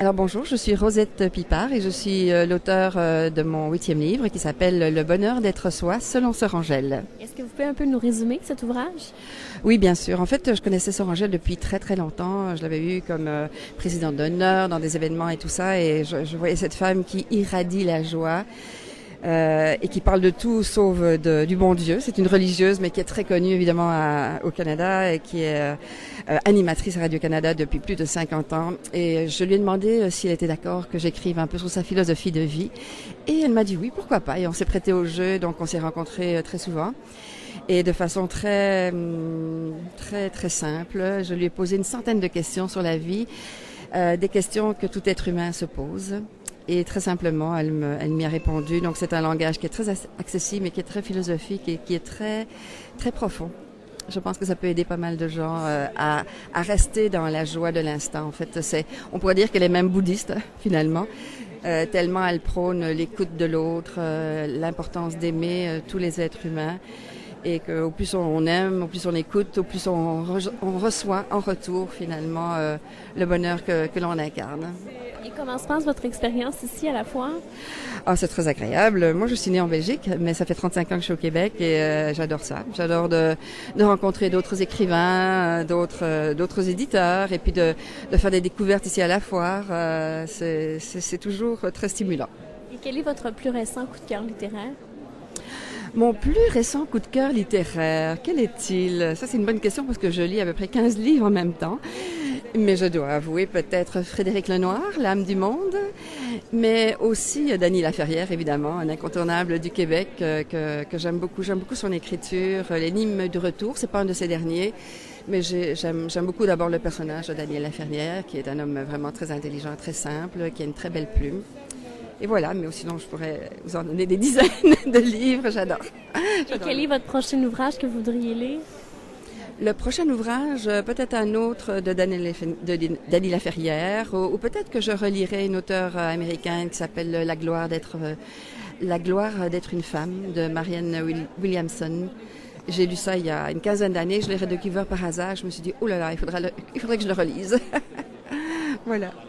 Alors bonjour, je suis Rosette Pipard et je suis l'auteur de mon 8e livre qui s'appelle Le bonheur d'être soi selon Sœur Angèle. Est-ce que vous pouvez un peu nous résumer cet ouvrage? Oui, bien sûr. En fait, je connaissais Sœur Angèle depuis très très longtemps. Je l'avais eue comme présidente d'honneur dans des événements et tout ça, et je voyais cette femme qui irradie la joie. Et qui parle de tout sauf du bon Dieu. C'est une religieuse, mais qui est très connue évidemment au Canada et qui est animatrice à Radio-Canada depuis plus de 50 ans. Et je lui ai demandé si elle était d'accord que j'écrive un peu sur sa philosophie de vie. Et elle m'a dit oui, pourquoi pas. Et on s'est prêté au jeu, donc on s'est rencontrés très souvent. Et de façon très simple, je lui ai posé une centaine de questions sur la vie, des questions que tout être humain se pose. Et très simplement, elle m'y a répondu. Donc c'est un langage qui est très accessible, mais qui est très philosophique et qui est très très profond. Je pense que ça peut aider pas mal de gens à rester dans la joie de l'instant. En fait, on pourrait dire qu'elle est même bouddhiste finalement, tellement elle prône l'écoute de l'autre, l'importance d'aimer tous les êtres humains. Et qu'au plus on aime, au plus on écoute, au plus on reçoit en retour finalement le bonheur que l'on incarne. Et comment se passe votre expérience ici à la foire? Ah, c'est très agréable. Moi, je suis née en Belgique, mais ça fait 35 ans que je suis au Québec et j'adore ça. J'adore de rencontrer d'autres écrivains, d'autres éditeurs et puis de faire des découvertes ici à la foire. C'est toujours très stimulant. Et quel est votre plus récent coup de cœur littéraire? Mon plus récent coup de cœur littéraire, quel est-il? Ça, c'est une bonne question parce que je lis à peu près 15 livres en même temps. Mais je dois avouer peut-être Frédéric Lenoir, L'âme du monde, mais aussi Dany Laferrière, évidemment, un incontournable du Québec que j'aime beaucoup. J'aime beaucoup son écriture, L'énigme du retour, c'est pas un de ses derniers, mais j'aime beaucoup d'abord le personnage de Dany Laferrière, qui est un homme vraiment très intelligent, très simple, qui a une très belle plume. Et voilà, mais sinon je pourrais vous en donner des dizaines de livres, j'adore. Et quel est votre prochain ouvrage que vous voudriez lire? Le prochain ouvrage, peut-être un autre de Dany Laferrière, ou peut-être que je relirai une auteure américaine qui s'appelle La gloire d'être une femme, de Marianne Williamson. J'ai lu ça il y a une quinzaine d'années, je l'ai redécouvert par hasard, je me suis dit, oh là là, il faudrait que je le relise. Voilà.